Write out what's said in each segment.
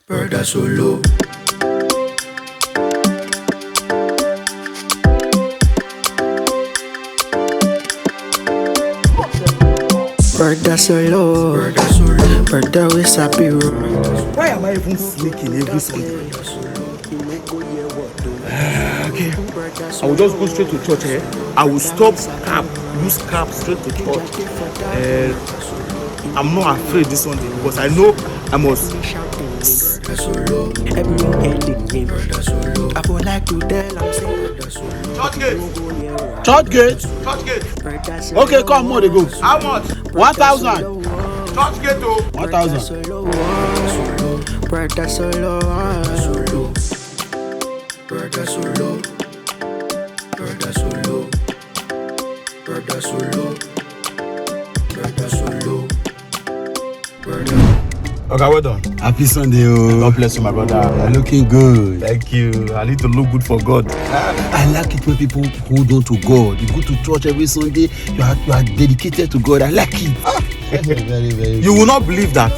Brother Solo. Brother Solo. Brother with Sapi. Why am I even sneaking every Sunday? Okay, I will just go straight to church. I will stop cab, use cab straight to church. I'm not afraid this Sunday because I know I must. Everyone ending name. I would like to tell I'm saying Church gate. Okay, come more they go. How much? 1,000. Church gate to 1,000. Brother Solo. Brother Solo. Brother Solo. Brother Solo. Brother Solo. Brother. Okay, well done. Happy Sunday, oh. God bless you, my brother. You're looking good. Thank you. I need to look good for God. I like it when people hold on to God. You go to church every Sunday. You are dedicated to God. I like it. Very, very. You will not believe that.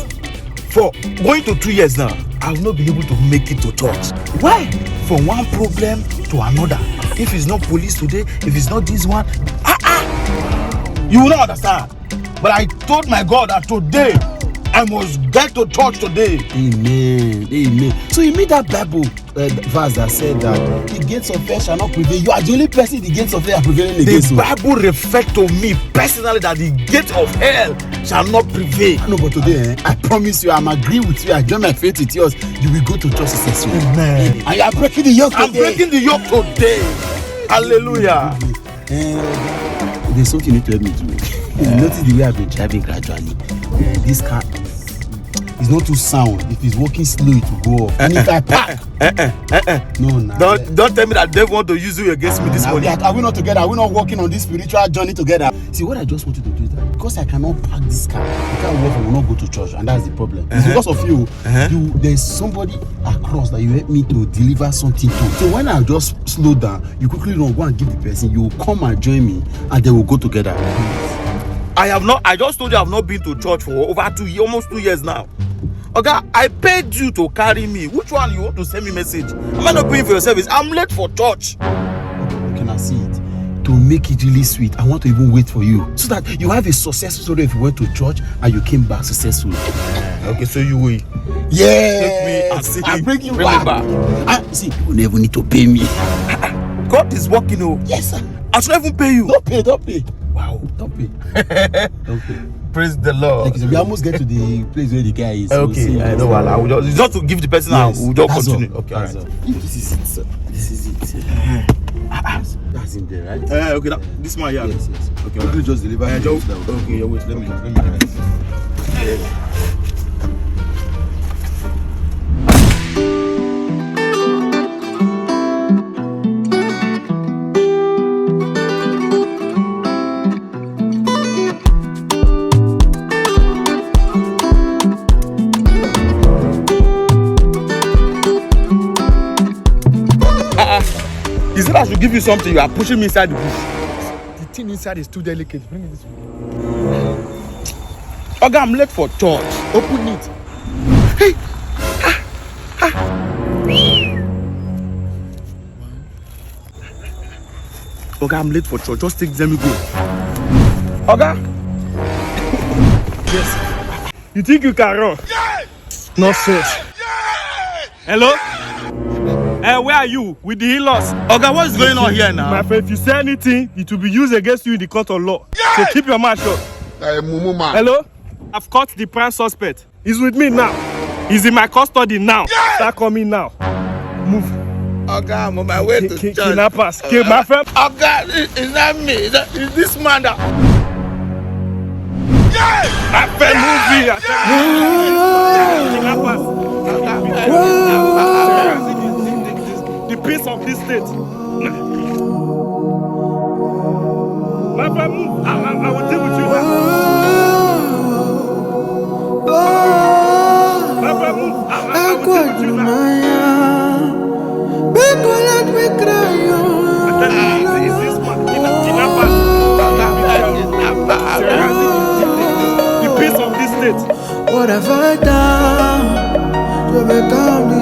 For going to 2 years now, I have not been able to make it to church. Why? From one problem to another. If it's not police today, if it's not this one, you will not understand. But I told my God that today I must get to church today. Amen. Amen. So you made that Bible verse that said that the gates of hell shall not prevail. You are the only person the gates of hell are prevailing against. The Bible refers to me personally that the gate of hell shall not prevail. No, but today, I promise you, I'm agreeing with you. I join my faith with yours. You will go to church successfully. Amen. And you are breaking the yoke today. I'm breaking the yoke today. Hallelujah. There's something you need to help me do. You notice the way I've been driving gradually. This car is not too sound. If it's walking slow, it will go off. And if I park, no. Don't tell me that they want to use you against me this morning. Are we not together? Are we not working on this spiritual journey together? See, what I just want you to do is that because I cannot park this car, I can't work and will not go to church, and that's the problem. It's because of you. There's somebody across that you help me to deliver something to. So when I just slow down, you quickly go and give the person. You will come and join me, and they will go together. I just told you I've not been to church for over almost 2 years now. Okay, I paid you to carry me. Which one you want to send me message? Am I not paying for your service? I'm late for church. Can I see it? To make it really sweet, I want to even wait for you so that you have a successful story if you went to church and you came back successfully. Okay, so you will. Yeah. Take me and see. I bring you back. See, you never need to pay me. God is working. Oh. Yes, sir. I should even pay you. Don't pay. Wow. Don't pay. Praise the Lord. We almost get to the place where the guy is. Okay, I know. I will just to give the person. Yes, we'll just continue. All. Okay, all right. This is it, sir. This is it. That's in there, right? Okay, this man here. Yes. Okay, Quickly just deliver. Okay, wait. Let me. Is it I should give you something? You are pushing me inside the bush. The thing inside is too delicate. Bring it this way. Okay, I'm late for church. Open it. Hey. Okay, I'm late for church. Just let me go. Okay? Yes. You think you can run? Yeah. No sense. Hello? Where are you? With the healers? Okay, what is going on here now? My friend, if you say anything, it will be used against you in the court of law. Yeah. So keep your mouth shut. Hello? I've caught the prime suspect. He's with me now. He's in my custody now. Yeah. Start coming now. Move. Okay, I'm on my way to church. Kidnappers. My friend. Okay, it's not me. It's this man that... Yeah! My friend, move here. Kidnappers. The peace of this state. My friend, move. I will deal with you now. My friend, move. I will deal with you now. Is this man kidnappers? The peace of this state. What have I done to go back down.